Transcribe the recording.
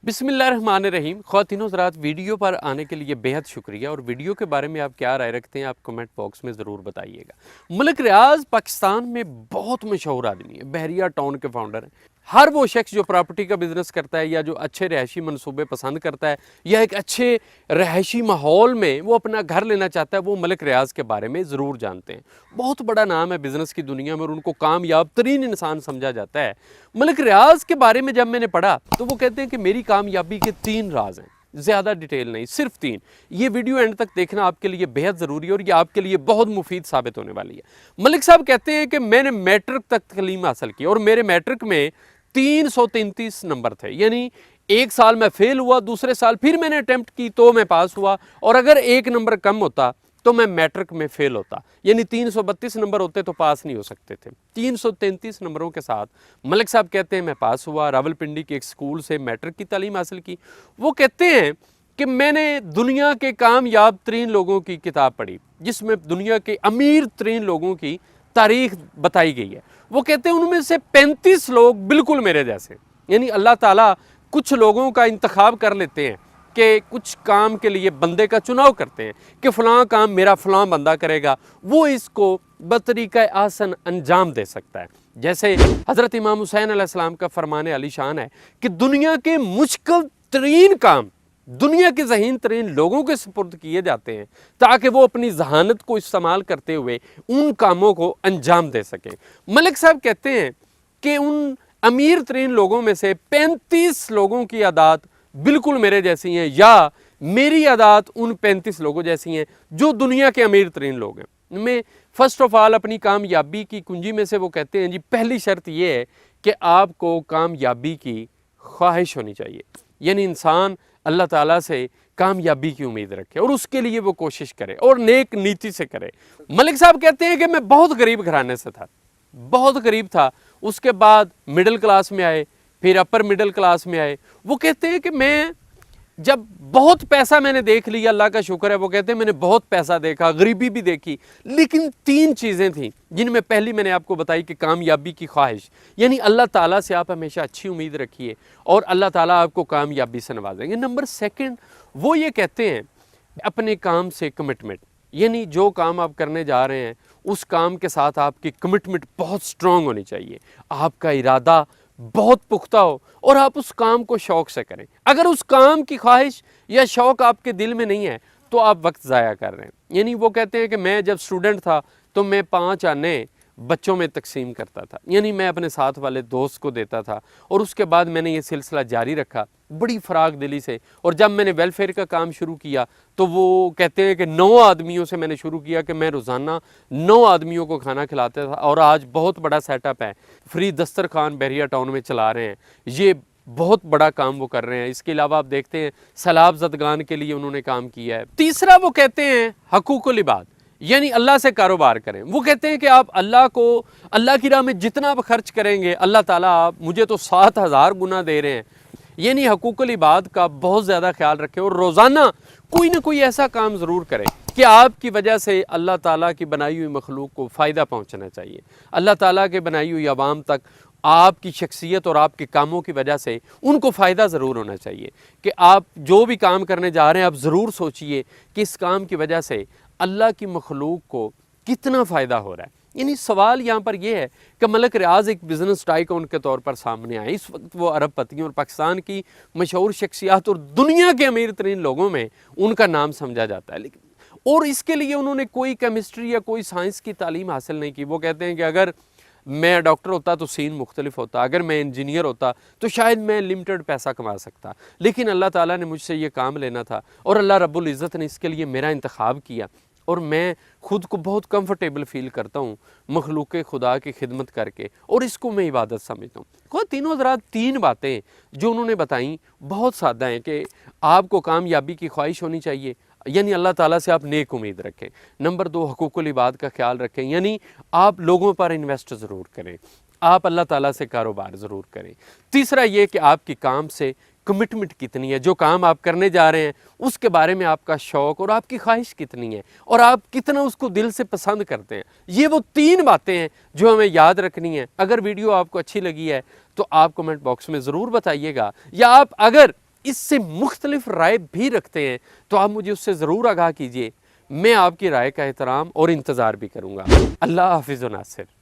बिस्मिल्लाहिर्रहमानिर्रहीम। ख़वातीन हज़रात, वीडियो पर आने के लिए बेहद शुक्रिया। और वीडियो के बारे में आप क्या राय रखते हैं आप कमेंट बॉक्स में ज़रूर बताइएगा। मलिक रियाज़ पाकिस्तान में बहुत मशहूर आदमी है, बहरिया टाउन के फाउंडर हैं। हर वो शख्स जो प्रॉपर्टी का बिज़नेस करता है या जो अच्छे रहायशी मनसूबे पसंद करता है या एक अच्छे रहायशी माहौल में वो अपना घर लेना चाहता है, वो मलिक रियाज़ के बारे में ज़रूर जानते हैं। बहुत बड़ा नाम है बिज़नेस की दुनिया में और उनको कामयाब तरीन इंसान समझा जाता है। मलिक रियाज़ के बारे में जब मैंने पढ़ा तो वो कहते हैं कि मेरी कामयाबी के 3 राज हैं, ज़्यादा डिटेल नहीं, सिर्फ 3। ये वीडियो एंड तक देखना आपके लिए बेहद ज़रूरी है और ये आपके लिए बहुत मुफीद साबित होने वाली है। मलिक साहब कहते हैं कि मैंने मैट्रिक तक तालीम हासिल की और मेरे मैट्रिक में 333 नंबर थे, यानी एक साल मैं फेल हुआ, दूसरे साल फिर मैंने अटेम्प्ट की तो मैं पास हुआ, और अगर एक नंबर कम होता तो मैं मैट्रिक में फेल होता, यानी 332 नंबर होते तो पास नहीं हो सकते थे। 333 नंबरों के साथ मलिक साहब कहते हैं मैं पास हुआ, रावलपिंडी के एक स्कूल से मैट्रिक की तालीम हासिल की। वो कहते हैं कि मैंने दुनिया के कामयाब तरीन लोगों की किताब पढ़ी जिसमें दुनिया के अमीर तरीन लोगों की तारीख बताई गई है। वो कहते हैं उनमें से 35 लोग बिल्कुल मेरे जैसे, यानी अल्लाह ताला कुछ लोगों का इंतखाब कर लेते हैं कि कुछ काम के लिए बंदे का चुनाव करते हैं कि फ़लाँ काम मेरा फ़लाँ बंदा करेगा, वो इसको बतरीक़ा आसन अंजाम दे सकता है। जैसे हज़रत इमाम हुसैन अलैहिस्सलाम का फरमाने आलीशान है कि दुनिया के मुश्किल तरीन काम दुनिया के ज़हीन तरीन लोगों के सुपुर्द किए जाते हैं ताकि वो अपनी जहानत को इस्तेमाल करते हुए उन कामों को अंजाम दे सकें। मलिक साहब कहते हैं कि उन अमीर तरीन लोगों में से 35 लोगों की आदात बिल्कुल मेरे जैसी हैं या मेरी आदात उन 35 लोगों जैसी हैं जो दुनिया के अमीर तरीन लोग हैं। मैं फ़र्स्ट ऑफ़ ऑल अपनी कामयाबी की कुंजी में से वो कहते हैं जी, पहली शर्त ये है कि आपको कामयाबी की ख्वाहिश होनी चाहिए, यानी इंसान अल्लाह ताला से कामयाबी की उम्मीद रखे और उसके लिए वो कोशिश करे और नेक नीति से करे। मलिक साहब कहते हैं कि मैं बहुत गरीब घराने से था, बहुत गरीब था, उसके बाद मिडिल क्लास में आए, फिर अपर मिडिल क्लास में आए। वो कहते हैं कि मैं जब बहुत पैसा मैंने देख लिया, अल्लाह का शुक्र है, वो कहते हैं मैंने बहुत पैसा देखा, गरीबी भी देखी, लेकिन 3 चीज़ें थीं जिनमें पहली मैंने आपको बताई कि कामयाबी की ख्वाहिश, यानी अल्लाह ताला से आप हमेशा अच्छी उम्मीद रखिए और अल्लाह ताला आपको कामयाबी से नवाजेंगे। नंबर 2 वो ये कहते हैं अपने काम से कमिटमेंट, यानी जो काम आप करने जा रहे हैं उस काम के साथ आपकी कमिटमेंट बहुत स्ट्रॉन्ग होनी चाहिए, आपका इरादा बहुत पुख्ता हो और आप उस काम को शौक़ से करें। अगर उस काम की ख्वाहिश या शौक़ आपके दिल में नहीं है तो आप वक्त ज़ाया कर रहे हैं। यानी वो कहते हैं कि मैं जब स्टूडेंट था तो मैं 5 आने बच्चों में तकसीम करता था, यानी मैं अपने साथ वाले दोस्त को देता था और उसके बाद मैंने ये सिलसिला जारी रखा बड़ी फ़राग दिली से। और जब मैंने वेलफेयर का काम शुरू किया तो वो कहते हैं कि 9 आदमियों से मैंने शुरू किया कि मैं रोज़ाना 9 आदमियों को खाना खिलाता था और आज बहुत बड़ा सेटअप है, फ्री दस्तरखान बहरिया टाउन में चला रहे हैं, ये बहुत बड़ा काम वो कर रहे हैं। इसके अलावा आप देखते हैं सैलाब ज़दगान के लिए उन्होंने काम किया है। तीसरा वो कहते हैं हकूकुल इबाद, यानी अल्लाह से कारोबार करें। वो कहते हैं कि आप अल्लाह की राह में जितना आप खर्च करेंगे अल्लाह ताला मुझे तो 7000 गुना दे रहे हैं, यानी हकूकुल इबाद का बहुत ज़्यादा ख्याल रखें और रोज़ाना कोई ना कोई ऐसा काम ज़रूर करें कि आपकी वजह से अल्लाह ताला की बनाई हुई मखलूक को फ़ायदा पहुँचना चाहिए। अल्लाह ताला के बनाई हुई आवाम तक आपकी शख्सियत और आपके कामों की वजह से उनको फ़ायदा ज़रूर होना चाहिए कि आप जो भी काम करने जा रहे हैं आप ज़रूर सोचिए कि इस काम की वजह से अल्लाह की मखलूक को कितना फ़ायदा हो रहा है। यानी सवाल यहाँ पर यह है कि मलिक रियाज़ एक बिज़नेस टाइकून के तौर पर सामने आए। इस वक्त वो अरब पतियों और पाकिस्तान की मशहूर शख्सियात और दुनिया के अमीर तरीन लोगों में उनका नाम समझा जाता है, लेकिन और इसके लिए उन्होंने कोई केमिस्ट्री या कोई साइंस की तालीम हासिल नहीं की। वो कहते हैं कि अगर मैं डॉक्टर होता तो सीन मुख्तलिफ होता, अगर मैं इंजीनियर होता तो शायद मैं लिमिटेड पैसा कमा सकता, लेकिन अल्लाह ताला ने मुझसे ये काम लेना था और अल्लाह रब्बुल इज़्ज़त ने इसके लिए मेरा इंतखाब किया और मैं ख़ुद को बहुत कंफर्टेबल फ़ील करता हूँ मखलूक खुदा की खिदमत करके और इसको मैं इबादत समझता हूँ। खुद तीनों हज़रात 3 बातें जो उन्होंने बताई बहुत सादा हैं कि आपको कामयाबी की ख्वाहिश होनी चाहिए, यानी अल्लाह ताला से आप नेक उम्मीद रखें। नंबर 2 हकूकुल इबाद का ख्याल रखें, यानी आप लोगों पर इन्वेस्ट ज़रूर करें, आप अल्लाह ताला से कारोबार ज़रूर करें। तीसरा ये कि आपकी काम से कमिटमेंट कितनी है, जो काम आप करने जा रहे हैं उसके बारे में आपका शौक़ और आपकी ख्वाहिश कितनी है और आप कितना उसको दिल से पसंद करते हैं। ये वो 3 बातें हैं जो हमें याद रखनी है। अगर वीडियो आपको अच्छी लगी है तो आप कमेंट बॉक्स में ज़रूर बताइएगा, या आप अगर اس سے مختلف رائے بھی رکھتے ہیں تو آپ مجھے اس سے ضرور آگاہ کیجئے، میں آپ کی رائے کا احترام اور انتظار بھی کروں گا۔ اللہ حافظ و ناصر۔